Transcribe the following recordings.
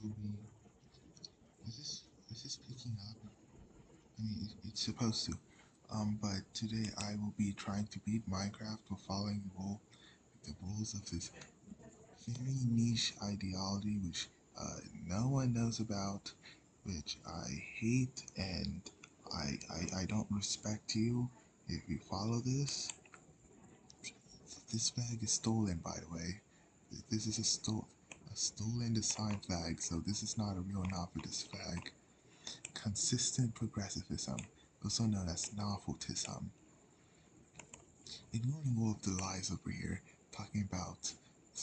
will be. Is this picking up? I mean, it's supposed to. But today I will be trying to beat Minecraft while following the rules of this very niche ideology, which no one knows about, which I hate, and I don't respect you if you follow this. This flag is stolen, by the way. This is a stolen design flag, so this is not a real novelist flag. Consistent progressivism, also known as Noveltism. Ignoring all of the lies over here, talking about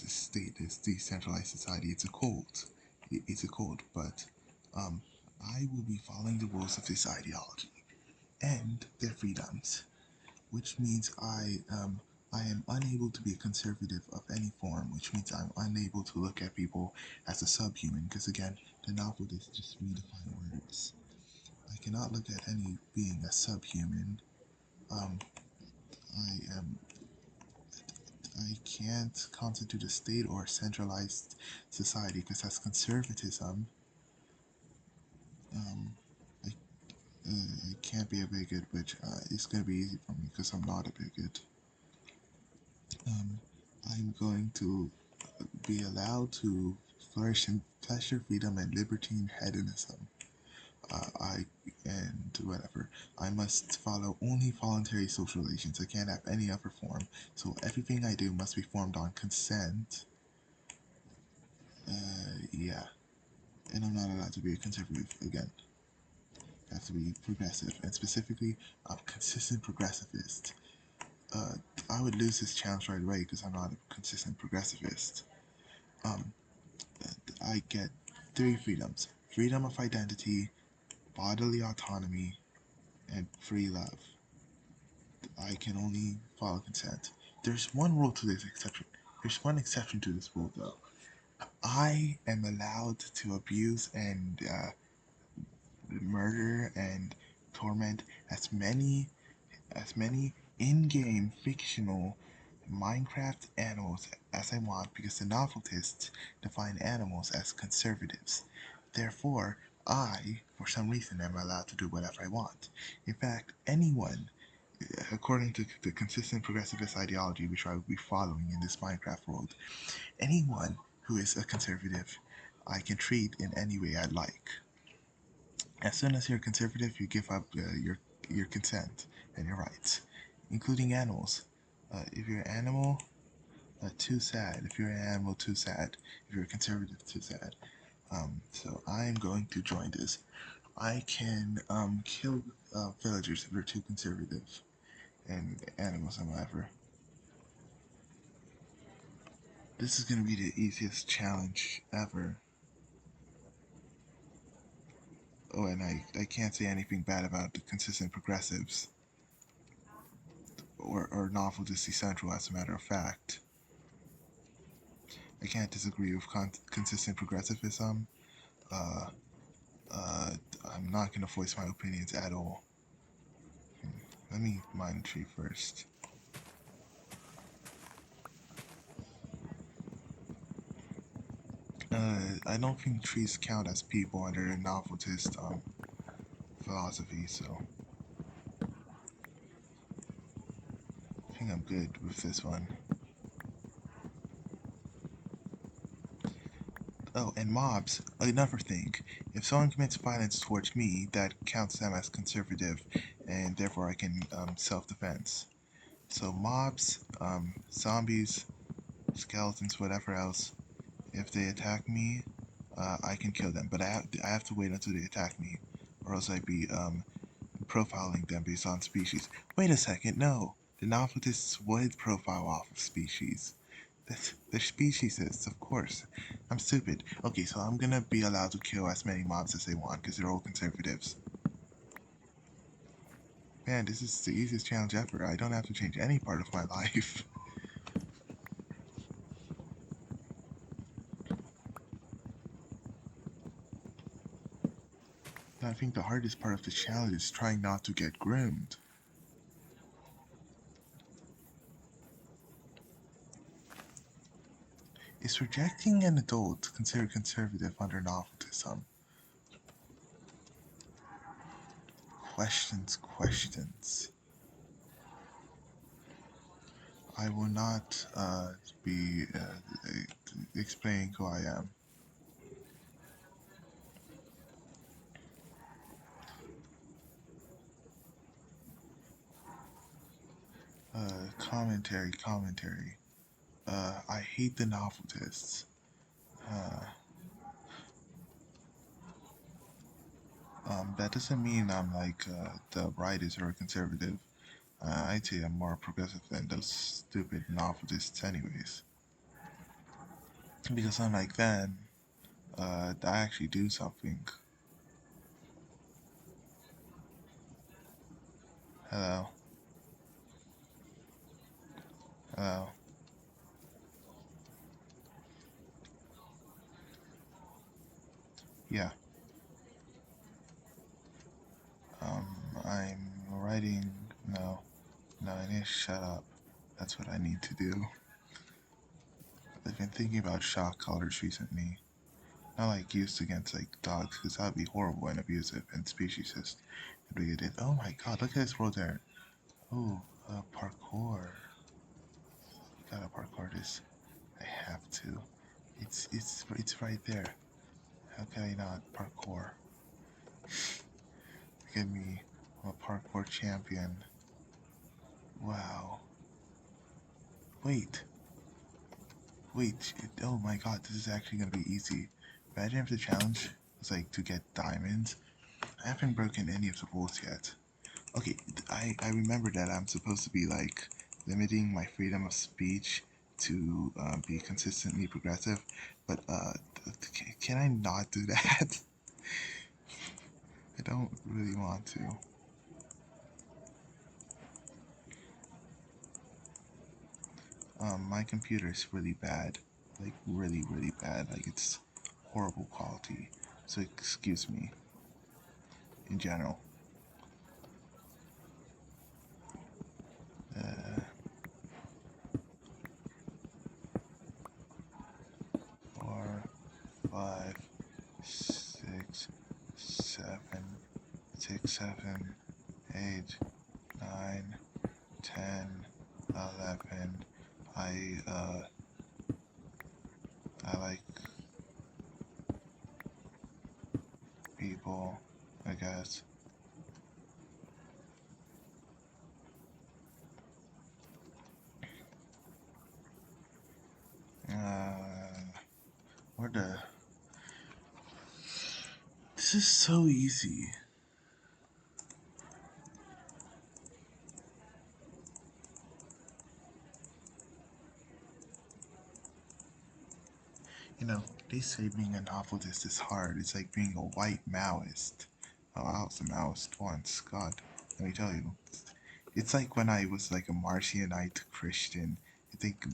this state, this decentralized society, it's a cult. It's a cult, but I will be following the rules of this ideology and their freedoms, which means I am unable to be a conservative of any form, which means I'm unable to look at people as a subhuman, because again, the novelist just redefine words. I cannot look at any being as subhuman. Um, I am I can't constitute a state or a centralized society because that's conservatism. Um, I, I can't be a bigot, which is going to be easy for me because I'm not a bigot. Um, I'm going to be allowed to flourish in pleasure, freedom, and libertine hedonism. I and whatever. I must follow only voluntary social relations. I can't have any other form. So everything I do must be formed on consent. Yeah. And I'm not allowed to be a conservative again. I have to be progressive, and specifically, I'm a consistent progressivist. Uh, I would lose this challenge right away because I'm not a consistent progressivist. Um, I get three freedoms: freedom of identity, bodily autonomy, and free love. I can only follow consent. There's one rule to this exception. There's one exception to this rule, though. I am allowed to abuse and murder and torment as many in-game fictional Minecraft animals as I want because the novelists define animals as conservatives. Therefore, I, for some reason, am allowed to do whatever I want. In fact, anyone, according to the consistent progressivist ideology which I will be following in this Minecraft world, anyone who is a conservative, I can treat in any way I like. As soon as you're a conservative, you give up your consent and your rights, including animals. If you're an animal, too sad. If you're an animal, too sad. If you're a conservative, too sad. So I'm going to join this. I can kill villagers if they're too conservative, and animals and whatever. This is gonna be the easiest challenge ever. Oh, and I can't say anything bad about the consistent progressives or novelist decentral, as a matter of fact. I can't disagree with consistent progressivism. Uh, uh, I'm not gonna voice my opinions at all. Let me mine a tree first. I don't think trees count as people under the novelist philosophy, so I think I'm good with this one. Oh, and mobs, another thing. If someone commits violence towards me, that counts them as conservative, and therefore I can self-defense. So mobs, zombies, skeletons, whatever else, if they attack me, I can kill them. But I have to wait until they attack me, or else I'd be profiling them based on species. Wait a second, no. The novelists would profile off of species. They're speciesists, of course. I'm stupid. Okay, so I'm gonna be allowed to kill as many mobs as they want because they're all conservatives. Man, this is the easiest challenge ever. I don't have to change any part of my life. I think the hardest part of the challenge is trying not to get groomed. Is rejecting an adult considered conservative under noveltism? Questions. I will not be explaining who I am. Commentary. I hate the novelists. That doesn't mean I'm like the rightist or conservative. I'd say I'm more progressive than those stupid novelists, anyways. Because unlike them, I actually do something. Hello, hello. Yeah. I'm writing. No, I need to shut up. That's what I need to do. I've been thinking about shock collars recently. Not like used against like dogs, because that would be horrible and abusive and speciesist. And we did. Oh my god, look at this world there. Oh, parkour. You gotta parkour this. I have to. It's right there. How can I not parkour? Look at me. I'm a parkour champion. Wow. Wait. Oh my god, this is actually gonna be easy. Imagine if the challenge was like to get diamonds. I haven't broken any of the rules yet. Okay, I remember that I'm supposed to be like limiting my freedom of speech to be consistently progressive, but can I not do that? I don't really want to. My computer is really bad, like really bad. Like it's horrible quality. So excuse me in general. Uh, 4, 5, 6, 7, 6, 7, 8, 9, 10, 11. I I like people, I guess. Where the This is so easy. You know, they say being a novelist is hard. It's like being a white Maoist. Oh, I was a Maoist once. God, let me tell you. It's like when I was like a Marcionite Christian. I think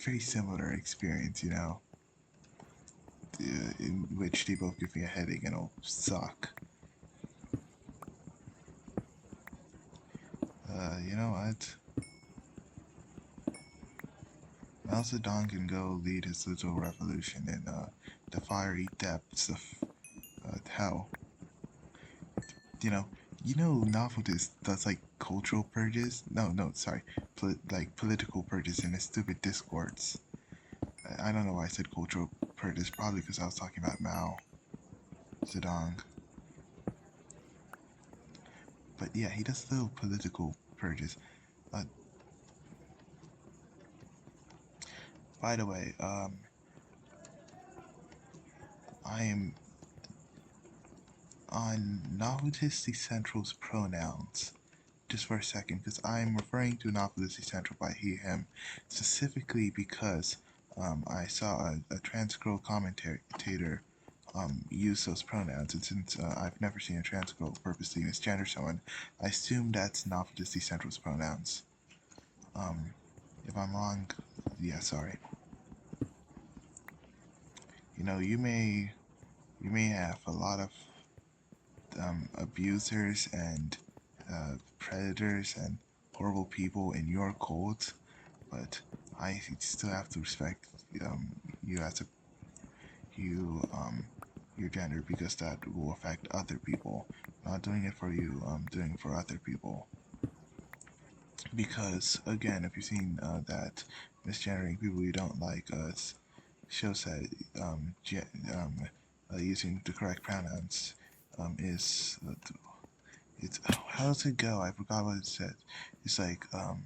very similar experience, you know, in which they both give me a headache and it'll suck. You know what? Mao Zedong can go lead his little revolution in the fiery depths of hell. You know, Noveltist does like cultural purges. No, sorry, like political purges in his stupid discords. I don't know why I said cultural purges. Probably because I was talking about Mao Zedong. But yeah, he does little political purges. Uh, by the way, I am on Noveltist Decentral's pronouns just for a second, because I'm referring to Novelist Decentral by he, him, specifically because I saw a transcrow commentator use those pronouns, and since I've never seen a transcrow purposely misgender someone, I assume that's Novelist Decentral's pronouns. If I'm wrong, yeah, sorry. You know, you may have a lot of abusers and predators and horrible people in your cult, but I still have to respect you as a you your gender because that will affect other people. Not doing it for you, doing it for other people. Because again, if you've seen that misgendering people you don't like, shows that using the correct pronouns is it's how does it go? I forgot what it said. It's like a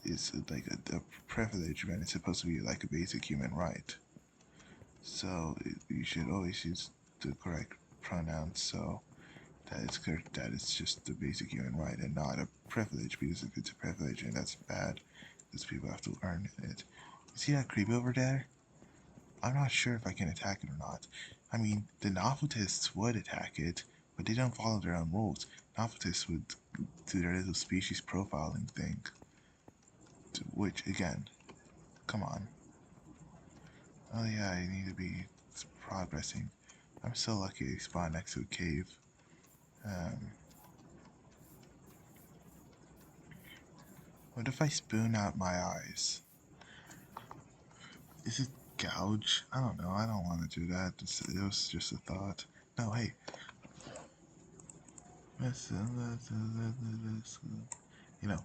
it's like a privilege when it's supposed to be like a basic human right. So you should always use the correct pronouns. So that is correct. That is just the basic human right and not a privilege. Because if it's a privilege and that's bad, because people have to earn it. You see that creep over there? I'm not sure if I can attack it or not. I mean, the noveltists would attack it, but they don't follow their own rules. Noveltists would do their little species profiling thing, which again, come on. Oh yeah, I need to be progressing. I'm so lucky I spawned next to a cave. Um, what if I spoon out my eyes? Is it gouge? I don't know. I don't want to do that. It was just a thought. No, hey. You know,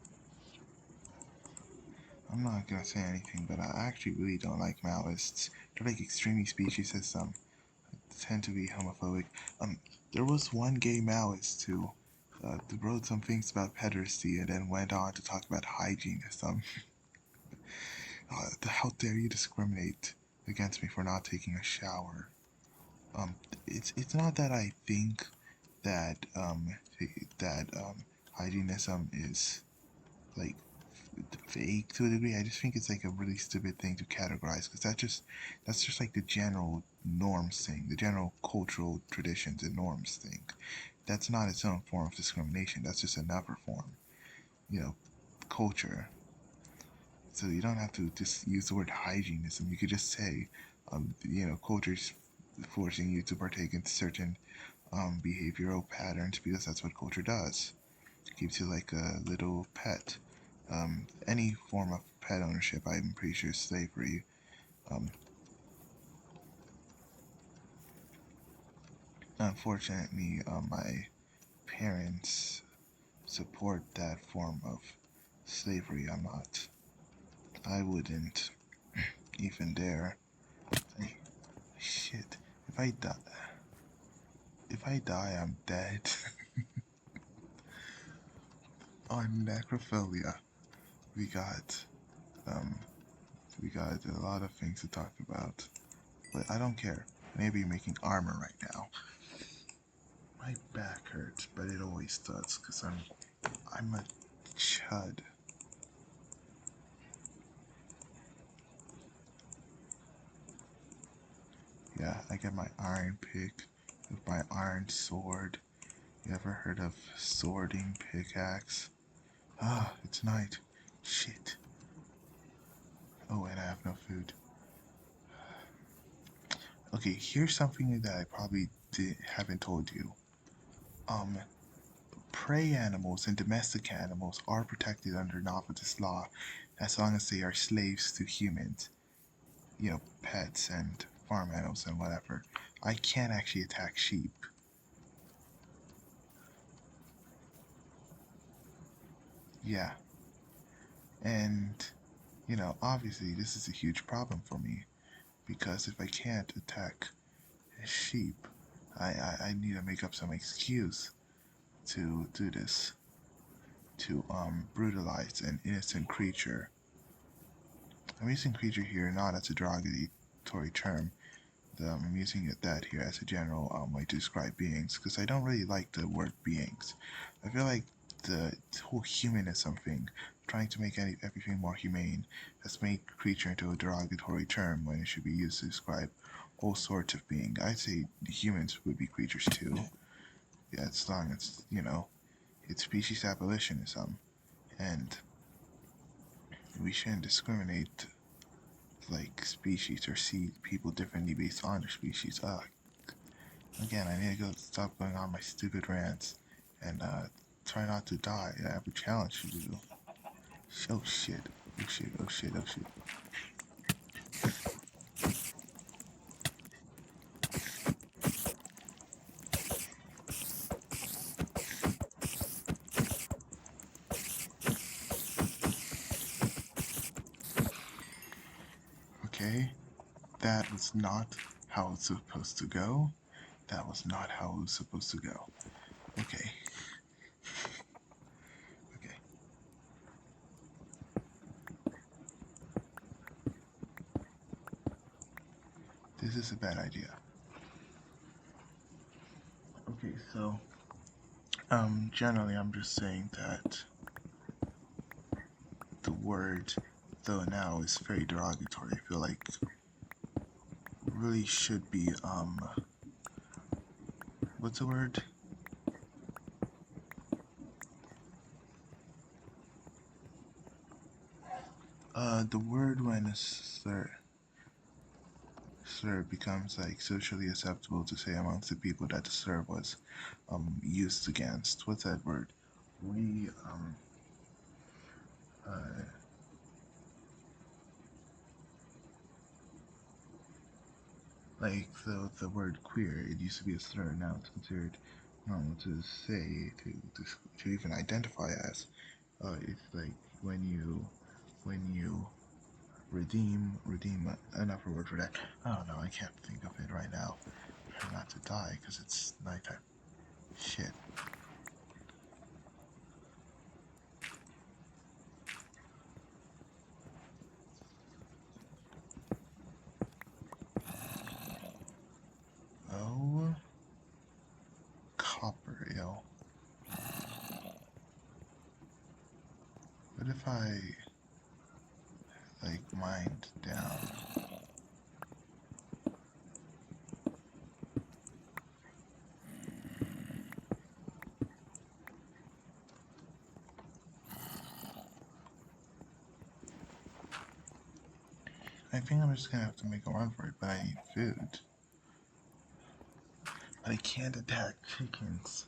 I'm not gonna say anything, but I actually really don't like Maoists. They're like extremely speciesist. Tend to be homophobic. Um, there was one gay Maoist who wrote some things about pederasty and then went on to talk about hygienism. How dare you discriminate against me for not taking a shower? It's not that I think that hygienism is like vague to a degree. I just think it's like a really stupid thing to categorize because that's just like the general norms thing, the general cultural traditions and norms thing. That's not its own form of discrimination. That's just another form, you know, culture. So you don't have to just use the word hygienism. You could just say, culture's forcing you to partake in certain behavioral patterns because that's what culture does. It keeps you like a little pet. Any form of pet ownership, I'm pretty sure, is slavery. Um, Unfortunately, my parents support that form of slavery. I wouldn't even dare. Hey, shit. If I die, I'm dead. On necrophilia, we got um, we got a lot of things to talk about, but I don't care. Maybe making armor right now. My back hurts, but it always does because I'm a chud. Yeah, I get my iron pick with my iron sword. You ever heard of swording pickaxe? Ah, it's night. Shit. Oh, and I have no food. Okay, here's something that I probably haven't told you. Um, Prey animals and domestic animals are protected under novelist law as long as they are slaves to humans, pets and farm animals and whatever. I can't actually attack sheep. Yeah, and obviously this is a huge problem for me because if I can't attack sheep, I need to make up some excuse to do this, to brutalize an innocent creature. I'm using creature here not as a derogatory term. I'm using that here as a general way to describe beings because I don't really like the word beings. I feel like the whole humanism thing, trying to make everything more humane, has made creature into a derogatory term when it should be used to describe all sorts of beings. I'd say humans would be creatures too. Yeah, as long as, it's species abolitionism, and we shouldn't discriminate like species or see people differently based on their species. Again, I need to go stop going on my stupid rants and try not to die. I have a challenge to do. Oh shit. Oh shit. Oh shit. Oh shit. Okay. That was not how it's supposed to go. That was not how it was supposed to go. Okay. Okay. This is a bad idea. Okay, so generally I'm just saying that the word though now is very derogatory. I feel like really should be what's the word? The word when a slur becomes like socially acceptable to say amongst the people that the slur was used against. What's that word? We uh like the word queer, it used to be a slur, now it's considered normal to say, to even identify as. It's like when you redeem another word for that. I don't know, I can't think of it right now. Try not to die because it's nighttime. Shit. Oh, copper, yo. What if I like mind down? I think I'm just gonna have to make a run for it, but I need food. But I can't attack chickens.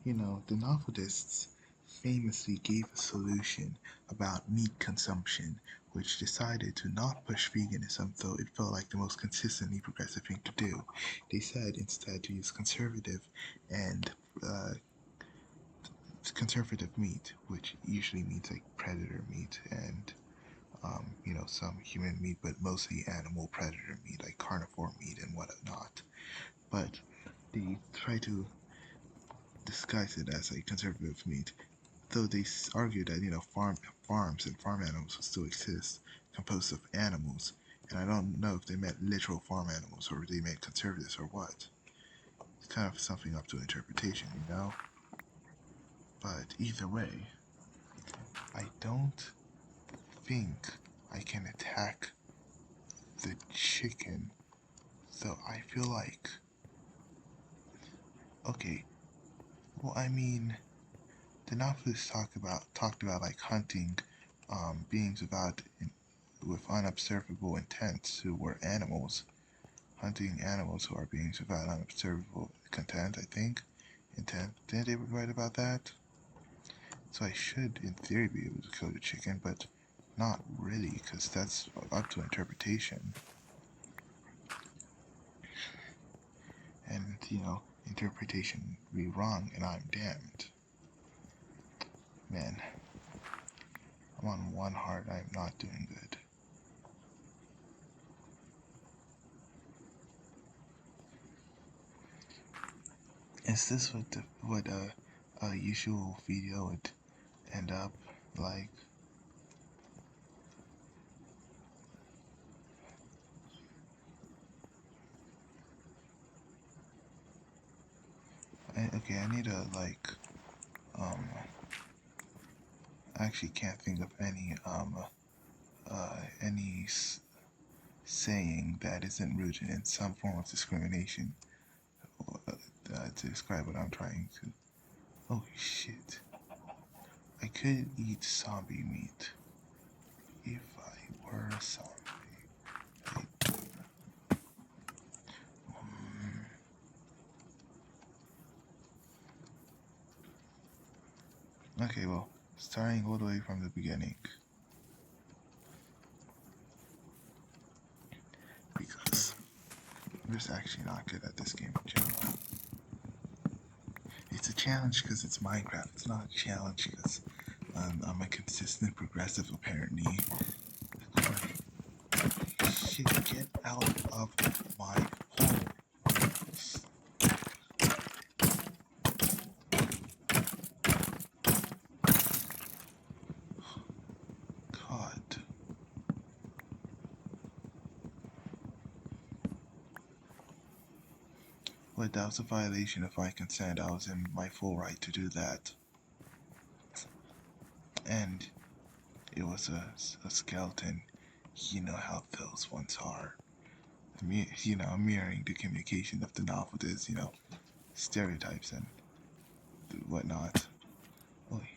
You know, the novelists famously gave a solution about meat consumption, which decided to not push veganism, though it felt like the most consistently progressive thing to do. They said instead to use and uh, conservative meat, which usually means like predator meat and some human meat, but mostly animal predator meat, like carnivore meat and whatnot. But they try to disguise it as a conservative meat, though they argue that farms and farm animals will still exist, composed of animals. And I don't know if they meant literal farm animals or they meant conservatives or what. It's kind of something up to interpretation, you know. But either way, I don't think I can attack the chicken. So I feel like, okay, well, I mean, the novelists talked about like hunting beings with unobservable intents who were animals, hunting animals who are beings without unobservable content. I think intent. Didn't they write about that? So I should, in theory, be able to kill the chicken, but not really, because that's up to interpretation. And interpretation be wrong, and I'm damned. Man, I'm on one heart. I'm not doing good. Is this what a usual video would end up like? Okay, I need to like I actually can't think of any saying that isn't rooted in some form of discrimination to describe what I'm trying to. Oh shit! I could eat zombie meat if I were a zombie. Mm, Okay, well, starting all the way from the beginning. Because I'm just actually not good at this game in general. It's a challenge because it's Minecraft. It's not a challenge because I'm a consistent progressive, apparently. Shit, get out of my hole. God. But that was a violation of my consent. I was in my full right to do that. And it was a skeleton. You know how those ones are. Mirroring the communication of the novelist, stereotypes and whatnot. Oy,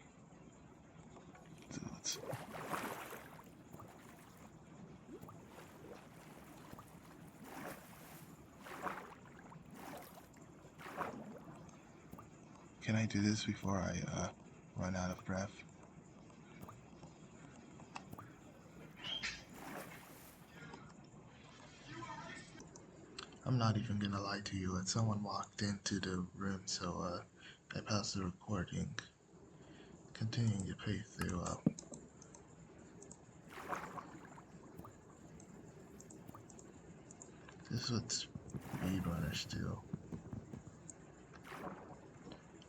dudes. Can I do this before I run out of breath? I'm not even gonna lie to you. Someone walked into the room, so I paused the recording, continuing to play through. This is what speedrunners do.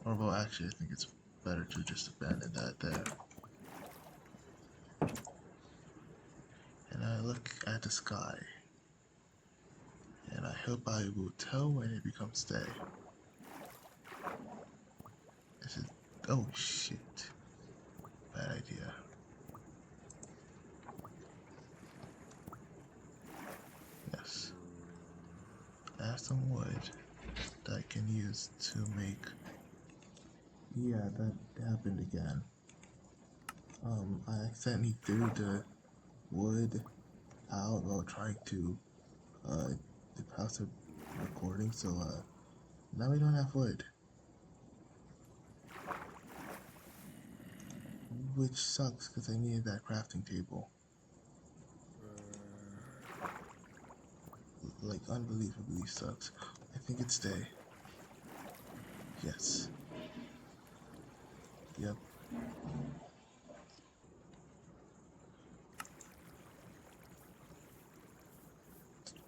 Or well, actually, I think it's better to just abandon that there. And I look at the sky, and I hope I will tell when it becomes day. This is oh shit, bad idea. Yes, I have some wood that I can use to make. Yeah, that happened again. I accidentally threw the wood out while trying to uh pause the recording, so now we don't have wood. Which sucks because I needed that crafting table. Like unbelievably sucks. I think it's day. Yes. Yep.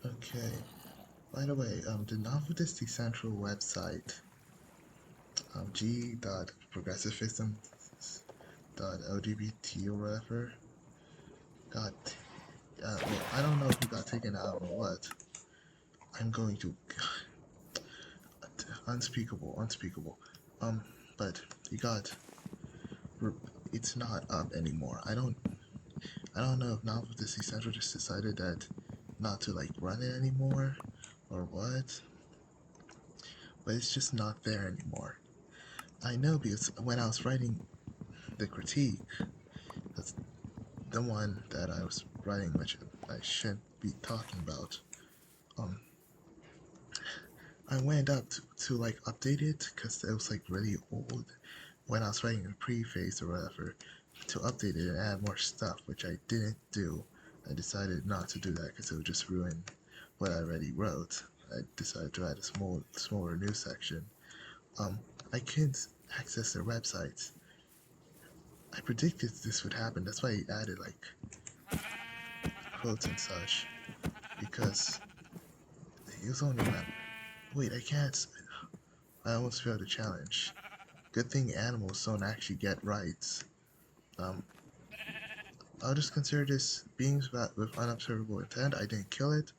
Okay. By the way, the Noveltist decentr website, g.progressivism.lgbt or whatever, got, well, I don't know if it got taken out or what. I'm going to, unspeakable, unspeakable. But he got, it's not up anymore. I don't know if Noveltist decentr just decided that not to like run it anymore or what, but it's just not there anymore. I know because when I was writing the critique, that's the one that I was writing, which I shouldn't be talking about. Um, I went up to like update it because it was like really old when I was writing the preface or whatever to update it and add more stuff, which I didn't do. I decided not to do that because it would just ruin what I already wrote. I decided to add a smaller new section. I couldn't access their websites. I predicted this would happen. That's why I added like quotes and such because it was only that. Wait, I can't. I almost failed a challenge. Good thing animals don't actually get rights. Um, I'll just consider this beings with unobservable intent. I didn't kill it.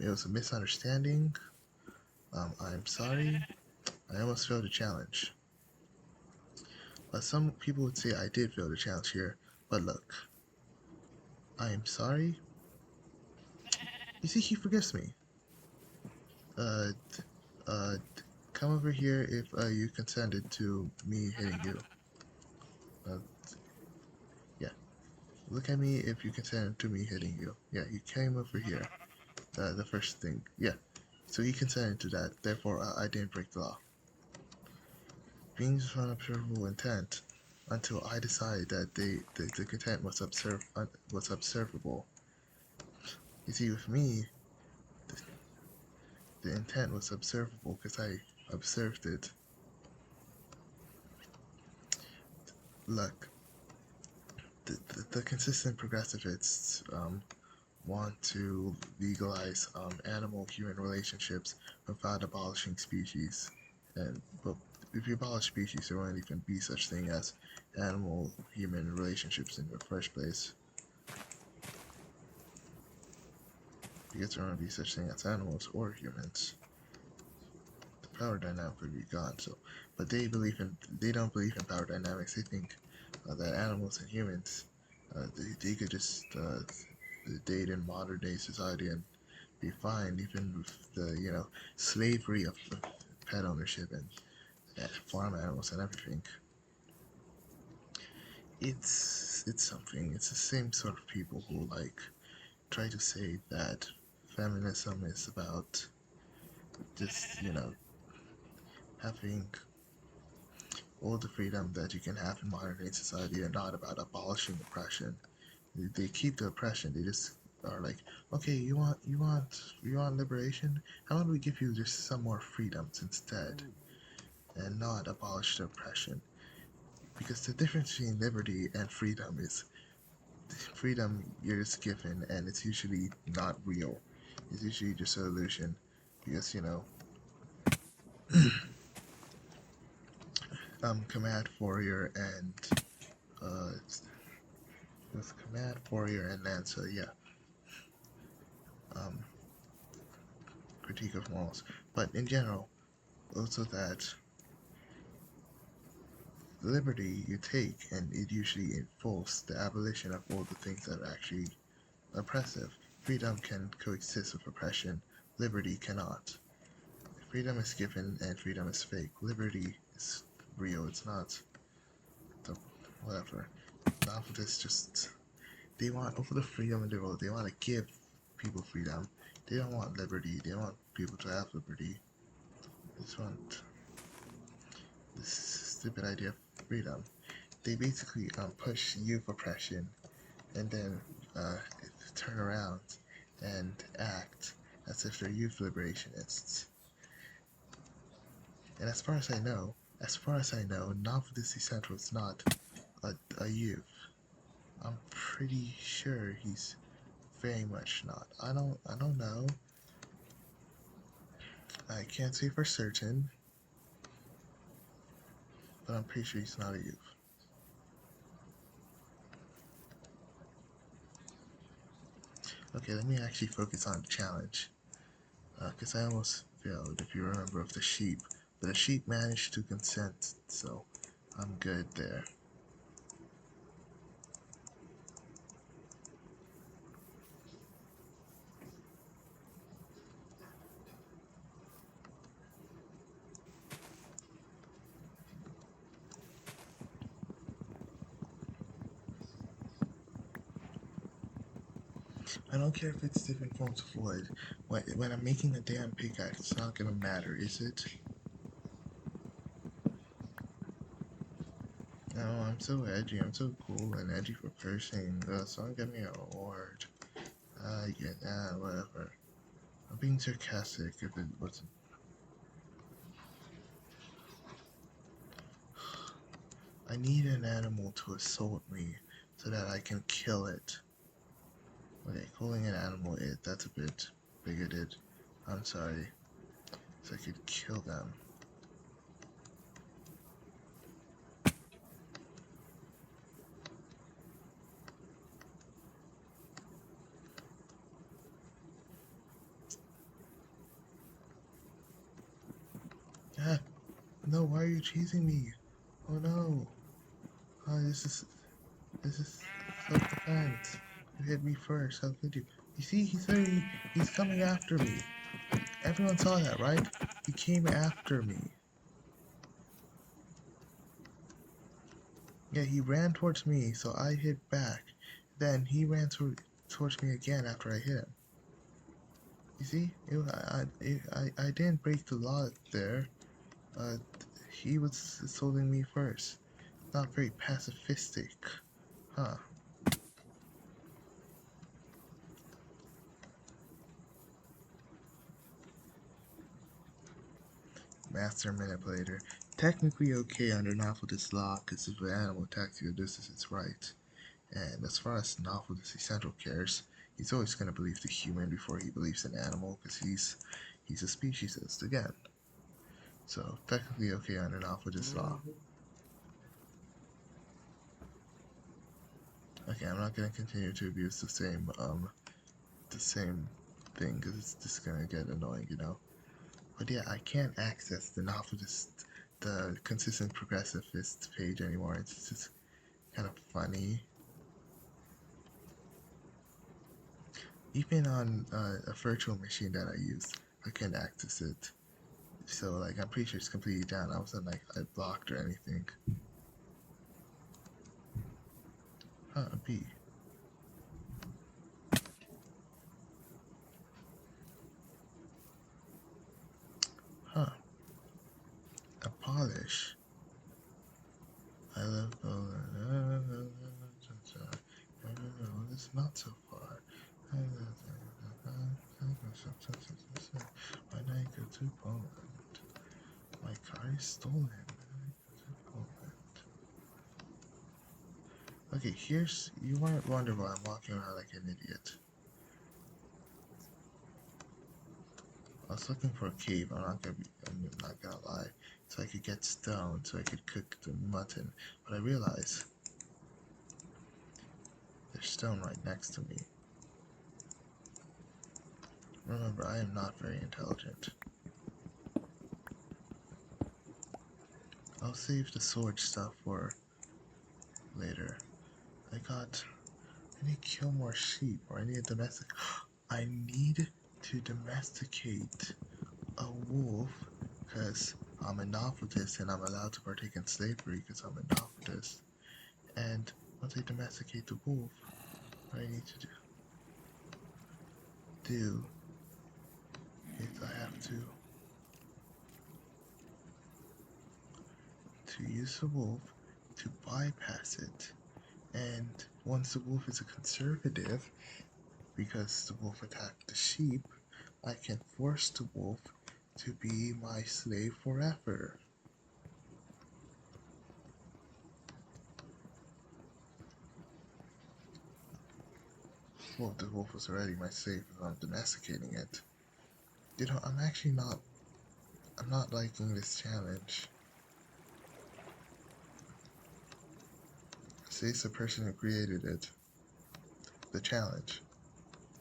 It was a misunderstanding. I'm sorry. I almost failed a challenge. Some people would say I did fail the challenge here, but look, I am sorry. You see, he forgives me. Uh, uh, come over here if you consented to me hitting you. Uh, yeah. Look at me if you consented to me hitting you. Yeah, you came over here. The first thing. Yeah. So he consented to that. Therefore, I didn't break the law. Beings with unobservable intent. until I decide that the content was observable. You see, with me, the intent was observable because I observed it. Look, the consistent progressivists want to legalize animal-human relationships without abolishing species. But if you abolish species, there won't even be such thing as animal-human relationships in the first place. Because there won't be such thing as animals or humans. The power dynamic would be gone. So, but they don't believe in power dynamics. They think that animals and humans, they could just date in modern day society and be fine, even with the slavery of pet ownership and farm animals and everything. It's something. It's the same sort of people who try to say that feminism is about just having all the freedom that you can have in modern day society and not about abolishing oppression. They keep the oppression. They just are like, okay, you want liberation? How about we give you just some more freedoms instead, and not abolish the oppression? Because the difference between liberty and freedom is freedom you're just given, and it's usually not real. It's usually just an illusion, because command warrior and with command warrior and lancer, yeah. Um, critique of morals, but in general, also that liberty you take, and it usually involves the abolition of all the things that are actually oppressive. Freedom can coexist with oppression. Liberty cannot. Freedom is given and freedom is fake. Liberty is real. It's not the whatever. Novelists just they want all the freedom in the world. They want to give people freedom. They don't want liberty. They don't want people to have liberty. They just want this stupid idea of freedom. They basically push youth oppression and then uh, turn around and act as if they're youth liberationists. And as far as I know, Noveltist decentr is not a youth. I'm pretty sure he's very much not. I don't know. I can't say for certain, but I'm pretty sure he's not a youth. Okay, let me actually focus on the challenge. Because I almost failed, if you remember, of the sheep. But the sheep managed to consent, so I'm good there. I don't care if it's different forms of wood. When I'm making a damn pickaxe, it's not gonna matter, is it? No, I'm so edgy. I'm so cool and edgy for cursing. Someone get me an award. I get that, whatever. I'm being sarcastic if it wasn't. I need an animal to assault me so that I can kill it. Okay, calling an animal it, that's a bit bigoted. I'm sorry. So I could kill them. Ah, no, why are you chasing me? Oh no. Oh, this is self-defense. You hit me first. How could you? You see, he's coming after me. Everyone saw that, right? He came after me. Yeah, he ran towards me, so I hit back. Then he ran towards me again after I hit him. You see, I didn't break the law there. Uh, he was assaulting me first. Not very pacifistic. Huh. Master manipulator. Technically okay under novelist law, because if an animal attacks you, this is its right. And as far as novelist essential cares, he's always going to believe the human before he believes an animal, because he's a speciesist again. So technically okay under novelist law. Okay, I'm not going to continue to abuse the same thing, because it's just going to get annoying, you know. But yeah, I can't access the novelist, the consistent progressivist page anymore. It's just kind of funny. Even on a virtual machine that I use, I can't access it. So like, I'm pretty sure it's completely down. I wasn't like I blocked or anything. Huh, B. Huh. A polish. I love Poland. It's not so far. Why not go to Poland? My car is stolen. Okay, here's, you might wonder why I'm walking around like an idiot. I was looking for a cave. I'm not gonna lie, so I could get stone, so I could cook the mutton. But I realize there's stone right next to me. Remember, I am not very intelligent. I'll save the sword stuff for later. I need to kill more sheep, or I need to I need to domesticate a wolf, because I'm a novelist and I'm allowed to partake in slavery because I'm a novelist. And once I domesticate the wolf, what I need to do is I have to use the wolf to bypass it. And once the wolf is a conservative, because the wolf attacked the sheep, I can force the wolf to be my slave forever. Well, the wolf was already my slave if I'm domesticating it. You know, I'm not liking this challenge. Says the person who created it. The challenge.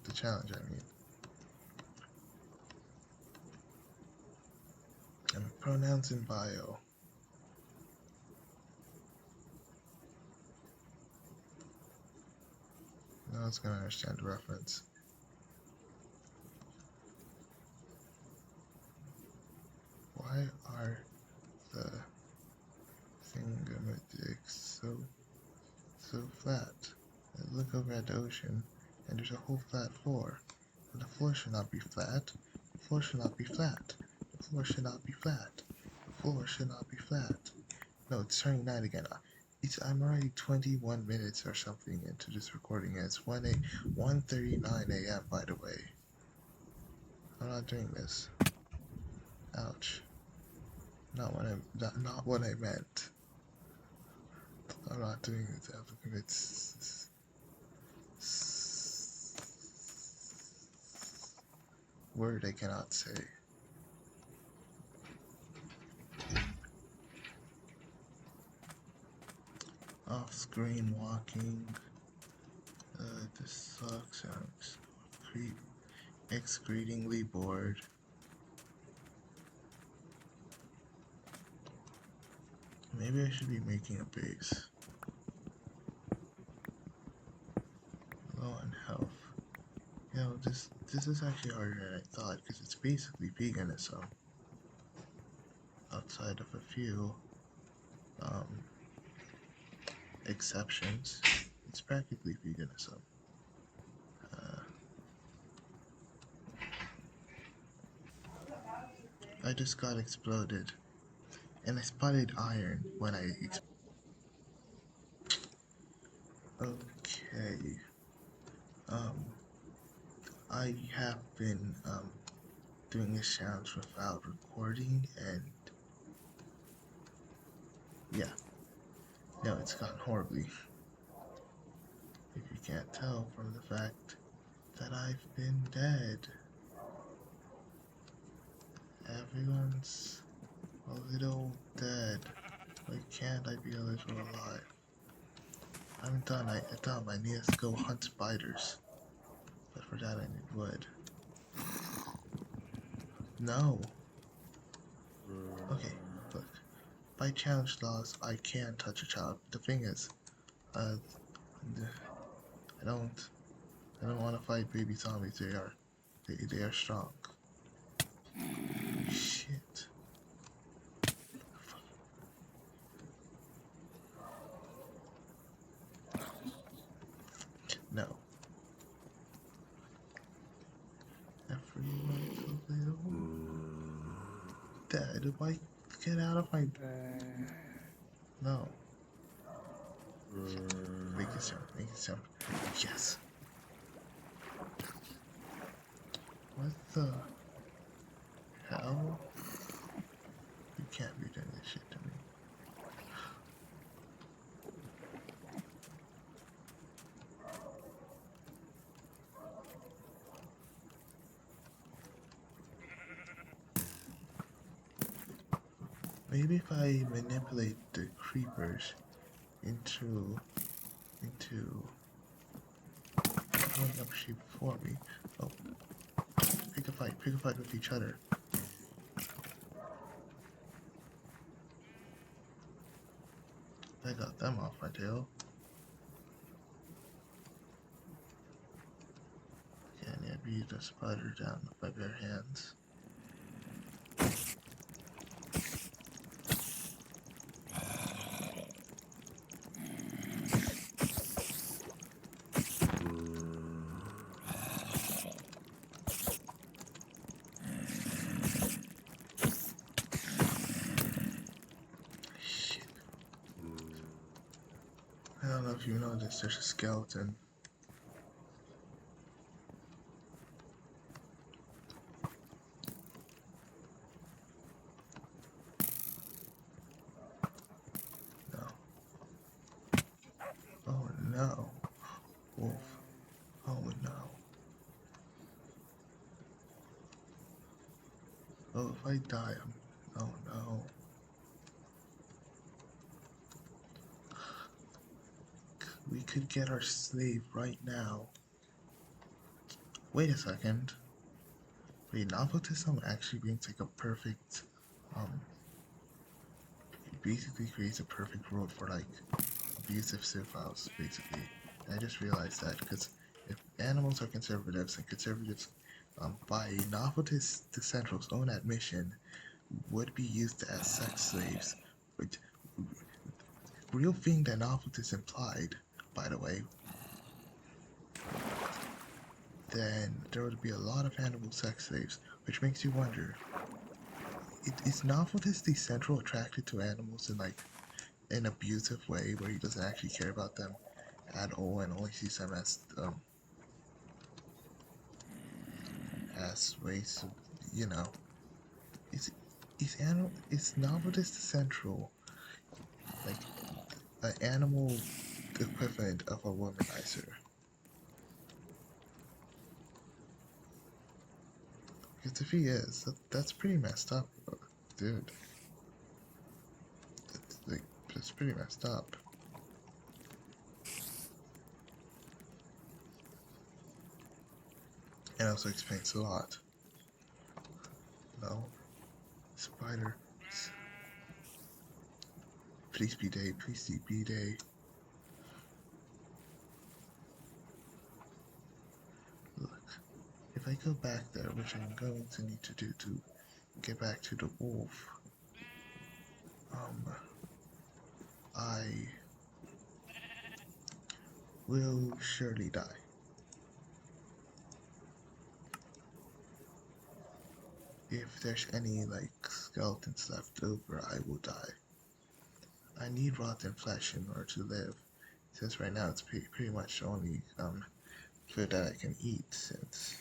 The challenge, I mean. And pronouns in bio. No one's gonna understand the reference. Why are the thingamadigs so flat? I look over at the ocean, and there's a whole flat floor. And the floor should not be flat. The floor should not be flat. The floor should not be flat. The floor should not be flat. No, it's turning night again. I'm already 21 minutes or something into this recording, and it's 1:39 a.m. by the way. I'm not doing this. Ouch. Not what I meant. I'm not doing this. It's word I cannot say. Off-screen walking. This sucks. I'm excretingly bored. Maybe I should be making a base. Low on health. You know, this is actually harder than I thought, because it's basically veganism. Outside of a few exceptions, it's practically veganism. I just got exploded, and I spotted iron when I Okay. I have been doing this challenge without recording, and yeah, no, it's gone horribly. If you can't tell from the fact that I've been dead. Everyone's a little dead. Why can't I be a little alive? I'm done. I thought I need to go hunt spiders. But for that I need wood. No. Okay, look. By challenge laws, I can touch a child. The thing is, uh, I don't, I don't want to fight baby zombies. They are strong. Shit. No. Everyone's a little dead. Why get out of my... No. Make it sound. Make it sound. Yes. What the hell? You can't be doing this shit to me. Maybe if I manipulate the creepers into going up shape for me. Oh, pick a fight with each other. I got them off my tail. Can I beat a spider down with my bare hands? Shit. I don't know if you noticed, there's a skeleton. No. Oh no. Wolf. Oh no. Oh, if I die, oh no. We could get our slave right now. Wait a second. Wait, Noveltism actually brings like a perfect, it basically creates a perfect world for like abusive civils, basically. And I just realized that because if animals are conservatives and conservatives, by Noveltist Decentral's own admission, would be used as sex slaves, which real thing that Noveltist implied, by the way, then there would be a lot of animal sex slaves, which makes you wonder, is Noveltist Decentral attracted to animals in like an abusive way where he doesn't actually care about them at all and only sees them as ways to, you know, is is Novelist Central like an animal equivalent of a womanizer? Because if he is, that's pretty messed up, dude. That's pretty messed up. And also explains a lot. No, spider. Please be day. Please be day. Look, if I go back there, which I'm going to need to do to get back to the wolf, I will surely die. If there's any like skeletons left over, I will die. I need rotten flesh in order to live. since right now it's pretty much only food that I can eat since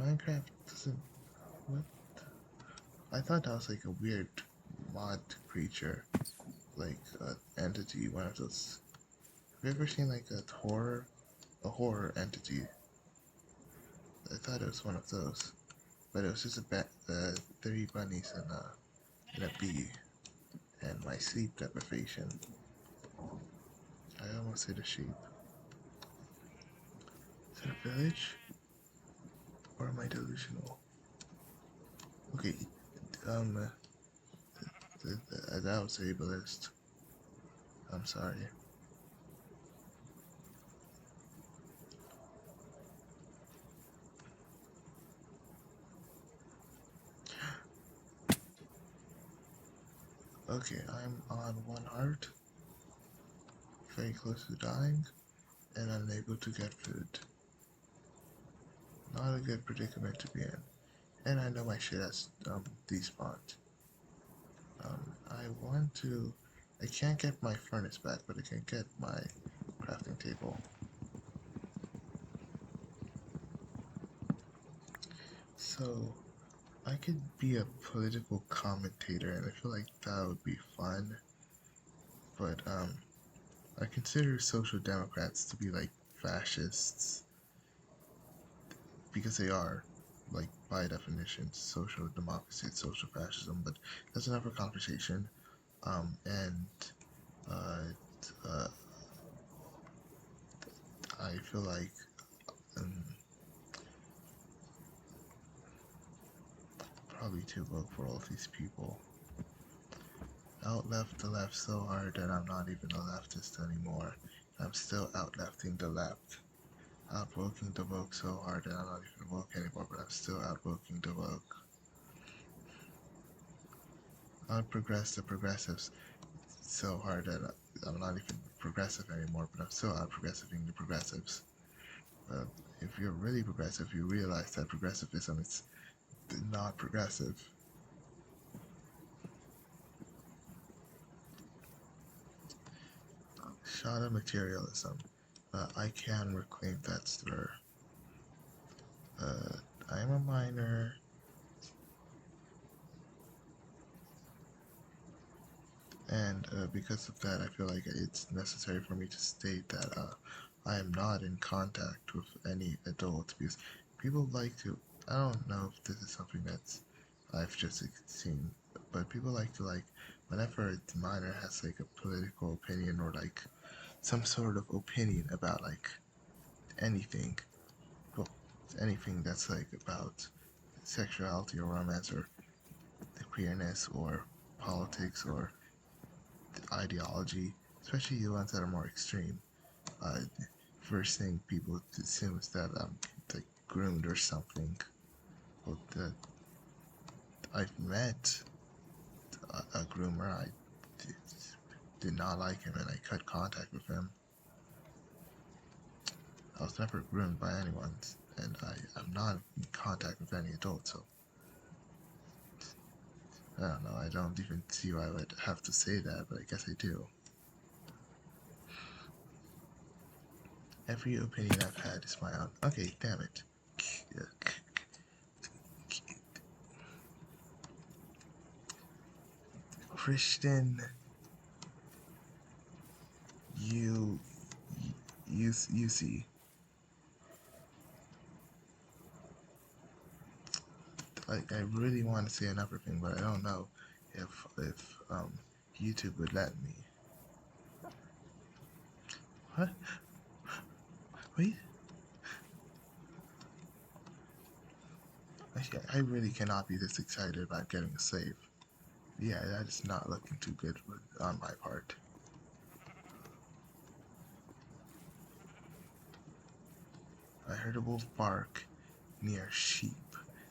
Minecraft doesn't. What? I thought that was like a weird mod creature, like entity, one of those. Have you ever seen like a horror entity? I thought it was one of those, but it was just three bunnies and a bee, and my sleep deprivation. I almost hit a sheep. Is it a village? Or am I delusional? Okay, um, that was ableist. I'm sorry. Okay, I'm on one heart, very close to dying, and unable to get food. Not a good predicament to be in. And I know my shit has despawned. I want to. I can't get my furnace back, but I can get my crafting table. So, I could be a political commentator, and I feel like that would be fun. But, I consider social democrats to be like fascists because they are, like, by definition, social democracy and social fascism, but that's another conversation. And uh, uh, I feel like um, probably too woke for all of these people. Out-left the left so hard that I'm not even a leftist anymore. I'm still out-lefting the left. Outwoking the woke so hard that I'm not even woke anymore, but I'm still outwoking the woke. Outprogress the progressives so hard that I'm not even progressive anymore, but I'm still out-progressiving the progressives. But if you're really progressive, you realize that progressivism is not progressive. Shada materialism. I can reclaim that slur. I'm a minor. And because of that, I feel like it's necessary for me to state that I am not in contact with any adult because people like to. I don't know if this is something that's I've just seen, but people like to whenever a minor has like a political opinion or like some sort of opinion about like anything, well, anything that's like about sexuality or romance or queerness or politics or ideology, especially the ones that are more extreme. Uh, First thing people assume is that I'm like groomed or something. Well, I've met a groomer. I did not like him, and I cut contact with him. I was never groomed by anyone, and I'm not in contact with any adult, so I don't know. I don't even see why I would have to say that, but I guess I do. Every opinion I've had is my own. Okay, damn it. Christian, you, you see. Like, I really want to say another thing, but I don't know if YouTube would let me. What? Wait. I really cannot be this excited about getting a save. Yeah, that is not looking too good on my part. I heard a wolf bark near sheep.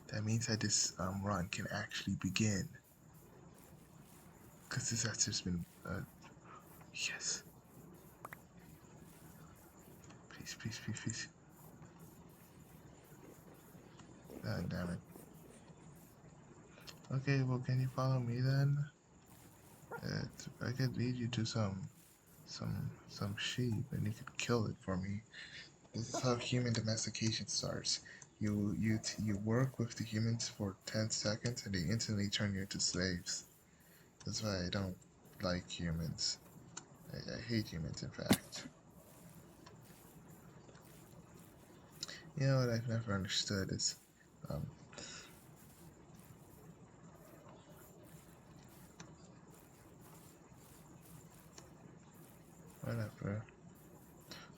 That means that this run can actually begin. Because this has just been. Yes. Please, please, please, please. God damn it. Okay, well, can you follow me then? I could lead you to some sheep, and you could kill it for me. This is how human domestication starts. You work with the humans for 10 seconds, and they instantly turn you into slaves. That's why I don't like humans. I hate humans, in fact. You know what I've never understood is, um, whatever.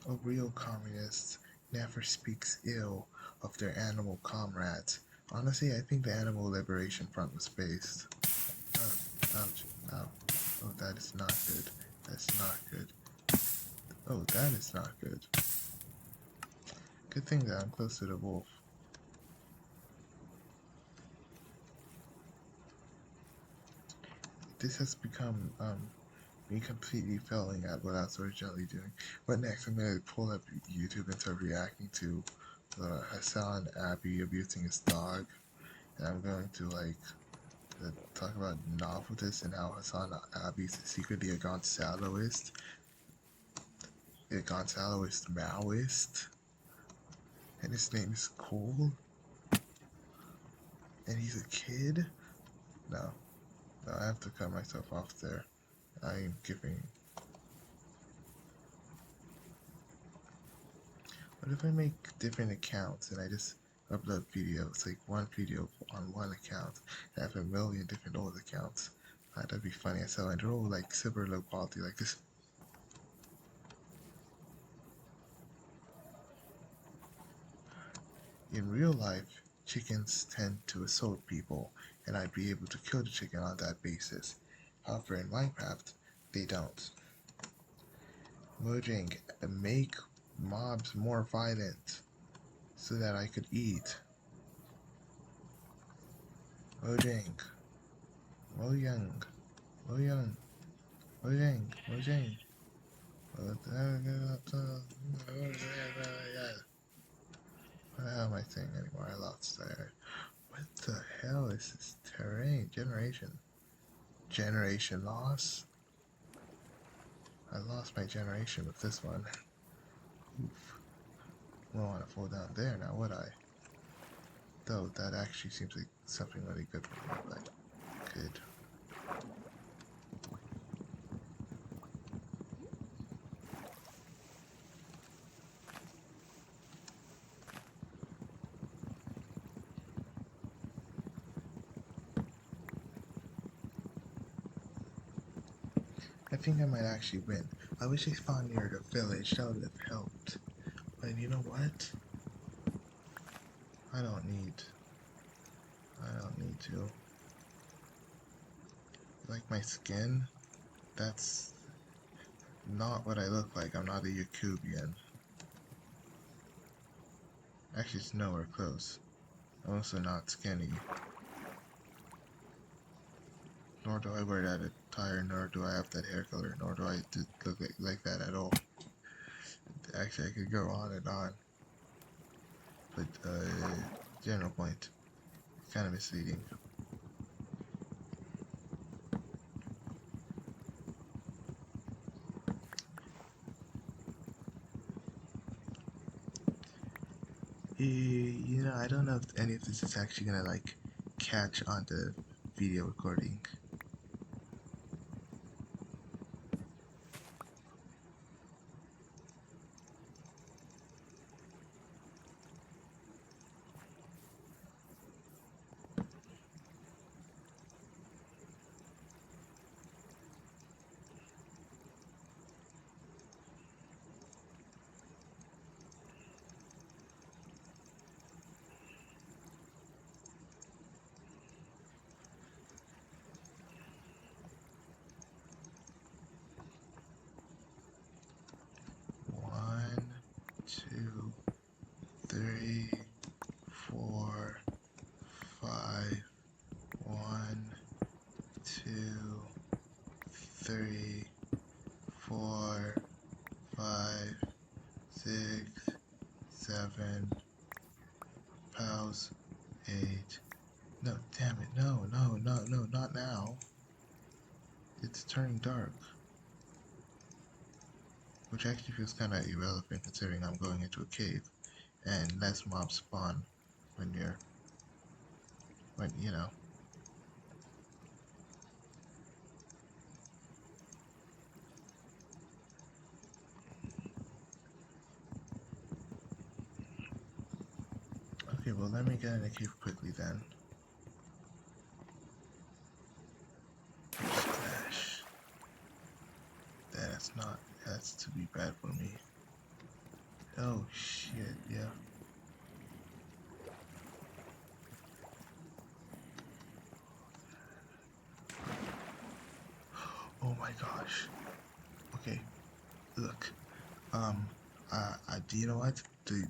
A real communist never speaks ill of their animal comrades. Honestly, I think the Animal Liberation Front was based. Ouch, ow. Oh, that is not good. That's not good. Oh, that is not good. Good thing that I'm close to the wolf. This has become me completely failing at what I was originally doing. But next, I'm gonna pull up YouTube and start reacting to Hassan Abbey abusing his dog, and I'm going to talk about Noveltist and how Hassan Abbey's secretly a Gonzaloist Maoist, and his name is Cole, and he's a kid. No, no, I have to cut myself off there. I am giving. What if I make different accounts and I just upload videos, like one video on one account, and I have a million different old accounts? That'd be funny as hell, and they're all like super low quality, like this. In real life, chickens tend to assault people, and I'd be able to kill the chicken on that basis. However, in Minecraft, they don't. Mojang, make mobs more violent so that I could eat. Mojang, Mojang, Mojang, Mojang, Mojang. What the hell am I saying anymore? I lost there. What the hell is this terrain? Generation loss? I lost my generation with this one. Oof. I don't want to fall down there now, would I? Though that actually seems like something really good for me, but good. I think I might actually win. I wish I spawned near the village, that would have helped. But you know what? I don't need to. Like my skin? That's not what I look like. I'm not a Yakubian. Actually, it's nowhere close. I'm also not skinny. Nor do I wear that attire, nor do I have that hair color, nor do I look like that at all. Actually, I could go on and on. But, general point. Kind of misleading. You know, I don't know if any of this is actually gonna, like, catch on the video recording. One, two, three, four, five. One, two, three, four, five, 6, 7. Pals. 8. No, damn it. No, not now. it's turning dark. Which actually feels kind of irrelevant considering I'm going into a cave and less mobs spawn when you know. Okay, well, let me get in the cave quickly then. Splash. That's to be bad for me. Oh shit, yeah. Oh my gosh. Okay, look. Do you know what? The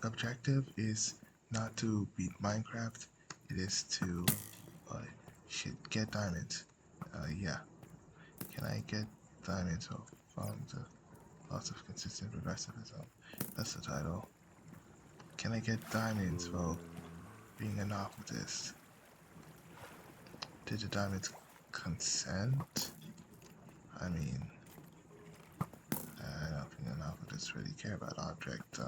objective is not to beat Minecraft. It is to, uh, get diamonds. Yeah. Can I get diamonds? Oh, found the lots of consistent progressivism. That's the title. Can I get diamonds for being a novelist? Did the diamonds consent? I mean, I don't think the novelists really care about object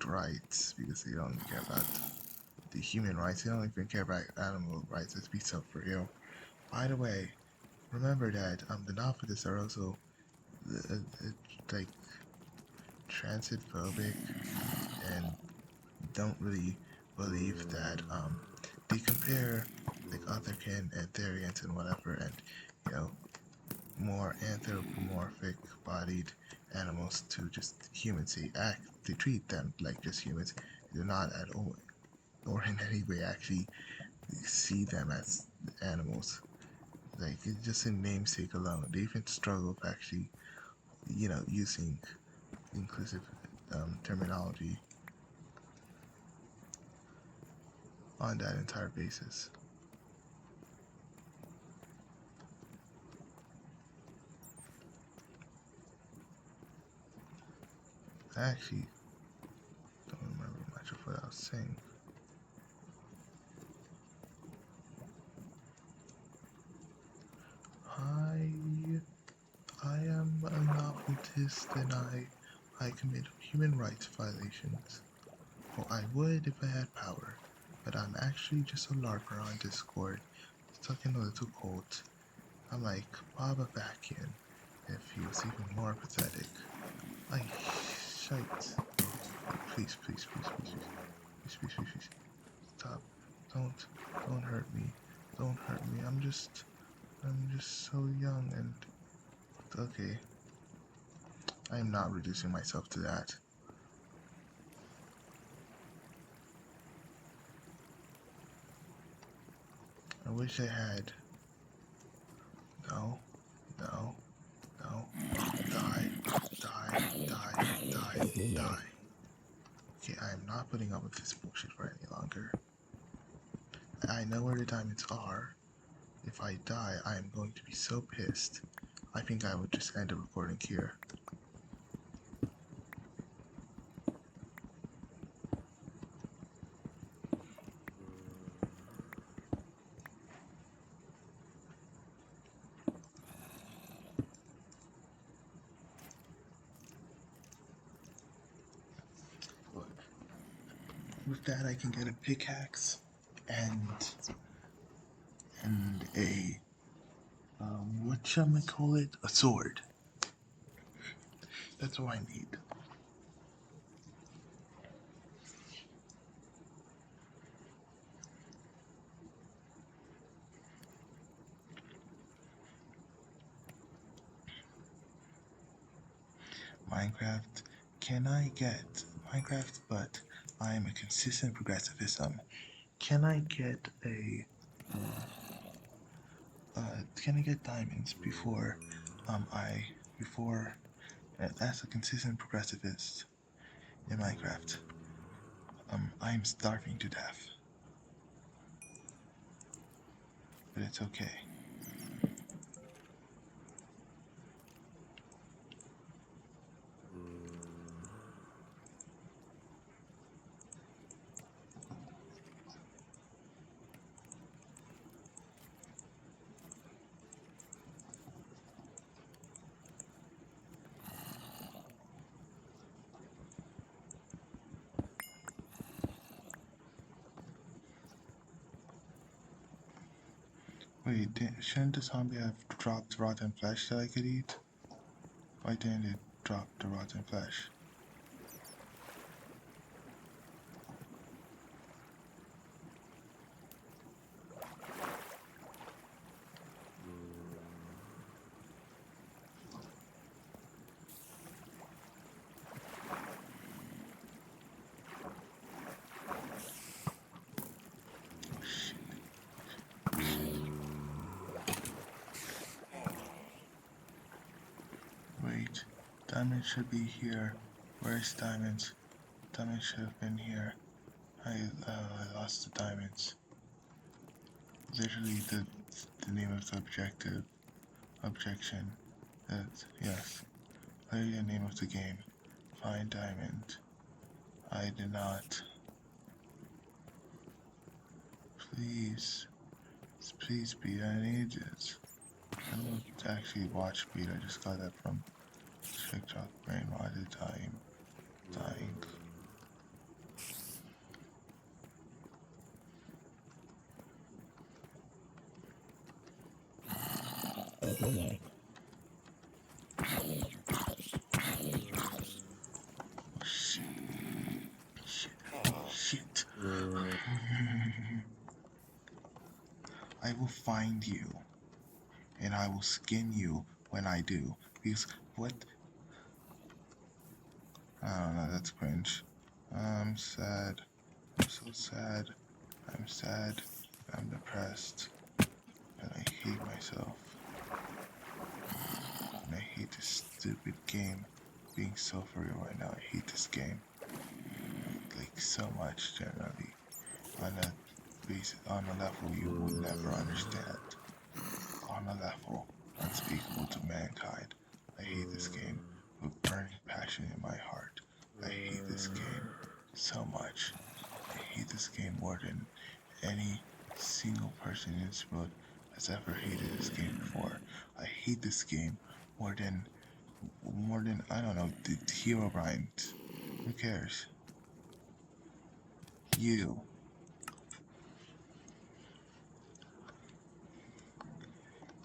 rights because they don't care about the human rights. They don't even care about animal rights. Let's be so for real. By the way, remember that the novelists are also like transit-phobic and don't really believe that they compare like otherkin and therians and whatever and you know more anthropomorphic bodied animals to just humans. They treat them like just humans. They're not at all or in any way actually see them as animals. Like it's just a namesake alone. They even struggle with actually, using inclusive terminology on that entire basis. I actually don't remember much of what I was saying. I am a novelist and I commit human rights violations. Well, I would if I had power, but I'm actually just a larper on Discord, stuck in a little cult. I'm like Baba Vacuum, if he was even more pathetic. Like, shite. Please, please, please, please, please, please, please, please, please. Stop. Don't hurt me. Don't hurt me. I'm just so young and, okay. I am not reducing myself to that. I wish I had. No, no, no. Die, die, die, die, die. Okay, I am not putting up with this bullshit for any longer. I know where the diamonds are. If I die, I am going to be so pissed. I think I would just end the recording here. With that, I can get a pickaxe and a whatchamacallit, a sword. That's all I need. Minecraft, can I get Minecraft, but I am a consistent progressivism. Can I get can I get diamonds before as a consistent progressivist in Minecraft? I'm starving to death. But it's okay. Wait, shouldn't the zombie have dropped rotten flesh that I could eat? Why didn't it drop the rotten flesh? Wait, diamond should be here. Where's diamonds? Diamond should have been here. I lost the diamonds. Literally the name of the objection. Yes. Literally the name of the game. Find diamond. I did not. Please. Please beat. I need it. I don't actually watch beat. I just got that from TikTok brain while I dying. Shit. I will find you, and I will skin you when I do. Because what? I don't know, that's cringe. I'm sad. I'm so sad. I'm sad. I'm depressed. And I hate myself. And I hate this stupid game being so for real right now. I hate this game. Like so much generally. On a level you would never understand. On a level unspeakable to mankind. I hate this game with burning passion in my heart. I hate this game so much. I hate this game more than any single person in this world has ever hated this game before. I hate this game more than I don't know, the Hero Grind. Who cares? You.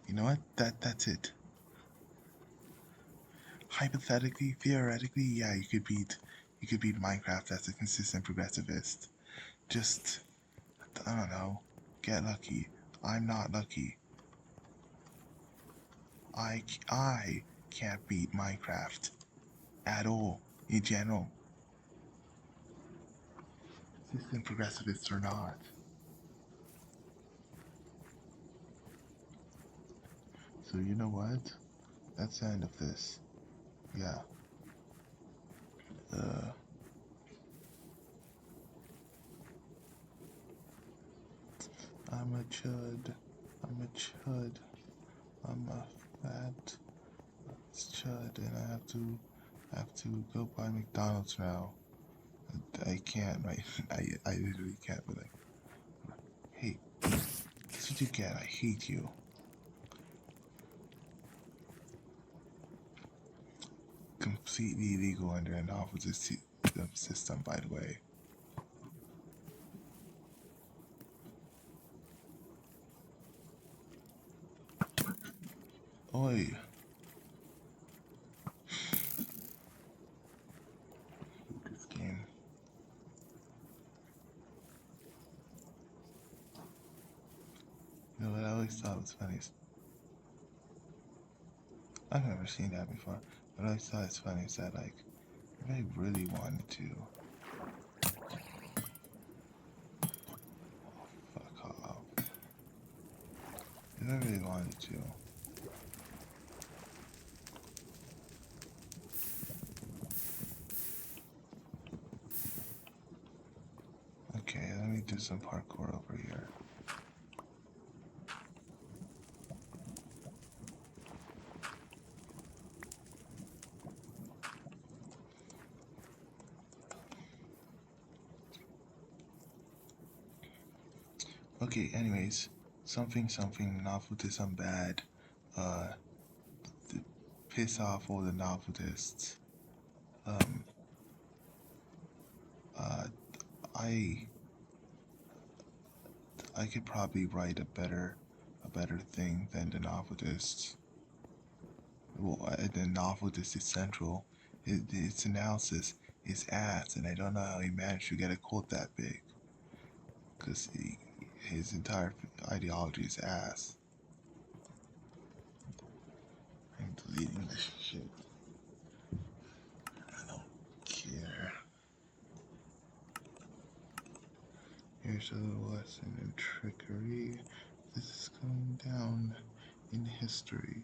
You know what? That's it. Hypothetically, theoretically, yeah, you could beat Minecraft as a consistent progressivist. Just I don't know, get lucky. I'm not lucky. I can't beat Minecraft at all in general. Consistent progressivists or not. So you know what? That's the end of this. Yeah. Uh, I'm a chud. I'm a chud. I'm a fat chud, and I have to go buy McDonald's now. I can't. Right? I literally can't. But like, hey, that's what you get. I hate you. Completely illegal under an officer's system, by the way. Oi. This game. You know what I always thought was funny? I've never seen that before. But I always thought it's funny is that, like, if I really wanted to. Fuck off. If I really wanted to. Okay, let me do some parkour over here. Okay, anyways, something noveltism bad. Uh, piss off all the noveltists. Um, uh, I could probably write a a better thing than the novelist. Well, the novelist is central. Its analysis is ass, and I don't know how he managed to get a cult that big. Because his entire ideology is ass. I'm deleting this shit. I don't care. Here's a lesson in trickery. This is going down in history.